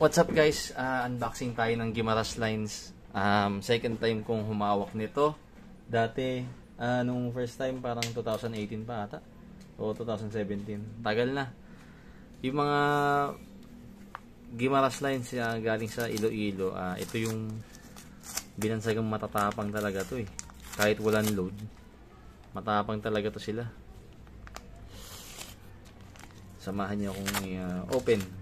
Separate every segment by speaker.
Speaker 1: What's up guys? Unboxing tayo ng Gimaras Lines. Second time kong humawak nito. Dati, nung first time parang 2018 pa ata. O 2017. Tagal na. Yung mga Gimaras Lines galing sa Iloilo. Ito yung binansagang matatapang talaga to eh. Kahit walang load. Matapang talaga to sila. Samahan niyo akong open.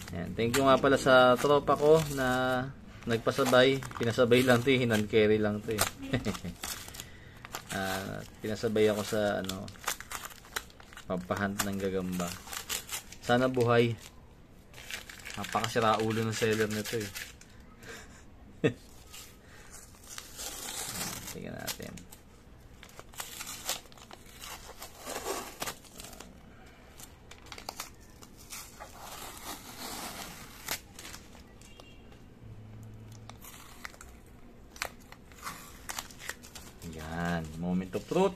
Speaker 1: Yan. Thank you nga pala sa tropa ko na nagpasabay. Pinasabay lang to eh. Hand carry lang to eh. Pinasabay ako sa pampahunt ng gagamba. Sana buhay. Napakasira ulo ng seller nito eh. Tingnan natin. Yan, moment of truth.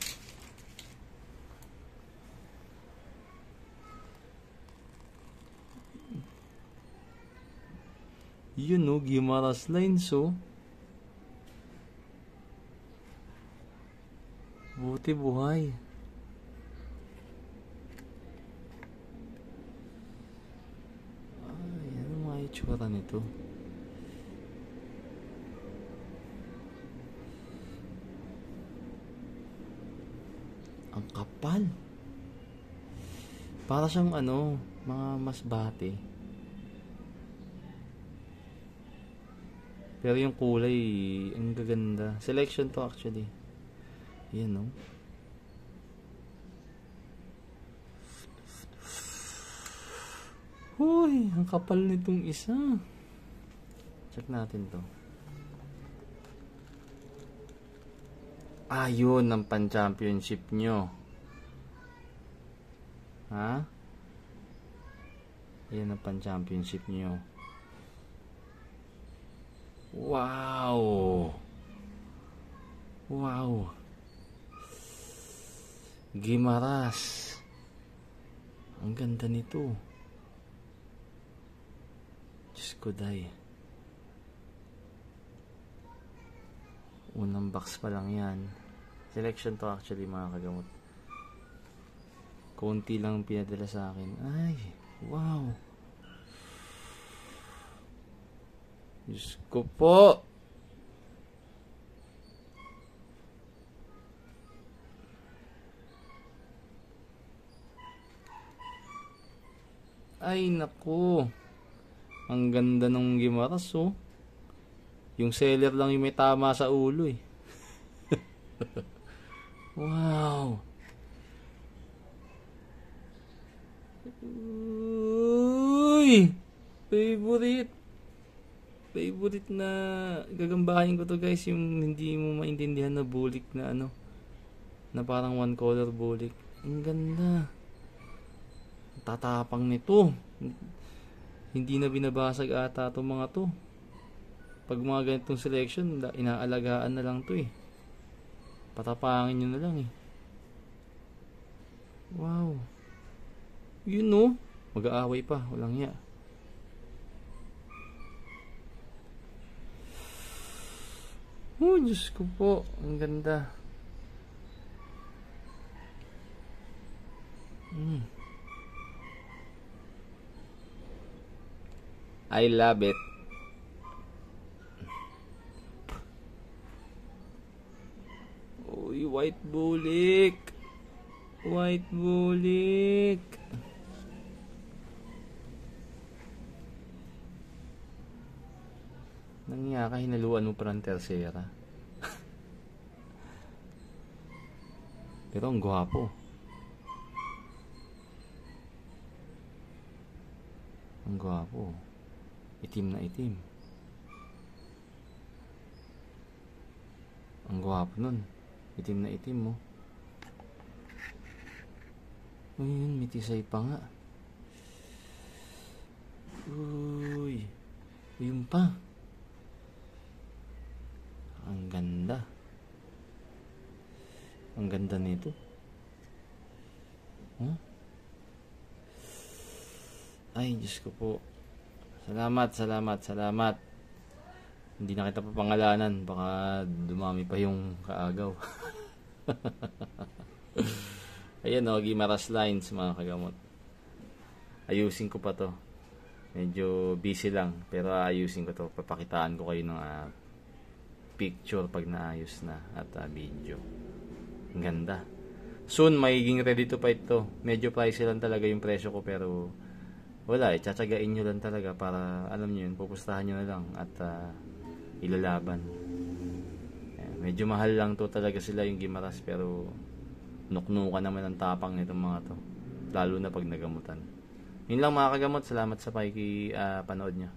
Speaker 1: Yun o, Gimaras Lines o. Buti buhay. Ay, ano mga itsura nito? Ang kapal. Para siyang mga masbate. Pero yung kulay, ang gaganda. Selection to actually. Yan o. Huy, ang kapal nitong isa. Check natin to. Yun ang pan-championship nyo. Ha? Yan ang pan-championship nyo. Wow! Wow! Gimaras. Ang ganda nito. Diyos ko day. Unang box pa lang yan. Selection to actually mga kagamot. Konti lang pinadala sa akin. Ay, wow. Diyos ko po. Ay, naku. Ang ganda ng Gimaras oh. Yung seller lang yung may tama sa ulo eh. Wow. Uy! Favorite na gagambahin ko to guys. Yung hindi mo maintindihan na bulik na na parang one color bulik. Ang ganda. Tatapang nito. Hindi na binabasag ata itong mga to. Pag mga ganitong selection, inaalagaan na lang to eh. Patapangin nyo na lang eh. Wow. Yun no. Mag-aaway pa. Walang hiya. Oh, Diyos ko po. Ang ganda. I love it. Uy, white bulik. White bulik. Nangyaka, hinaluan mo pa ng tercera. Pero ang gwapo. Ang gwapo. Itim na itim. Ang gwapo nun. Itim na itim mo. Ayun, may tisay pa nga. Uy. Ayun pa. Ang ganda. Ang ganda nito. Huh? Ay, Diyos ko po. Salamat, salamat, salamat. Hindi na kita papangalanan. Baka dumami pa yung kaagaw. Ayan o, Gimaras Lines mga kagamot. Ayusin ko pa to. Medyo busy lang. Pero ayusin ko to. Papakitaan ko kayo ng picture pag naayos na. At video. Ang ganda. Soon, magiging ready to fight to. Medyo pricey lang talaga yung presyo ko. Pero wala eh. Tsatsagain nyo lang talaga para alam nyo yun. Pupustahan nyo na lang. At ilalaban. Medyo mahal lang to talaga sila yung Gimaras. Pero nuknukan naman ang tapang nitong mga to. Lalo na pag nagamutan. Yun lang mga kagamot. Salamat sa panood nyo.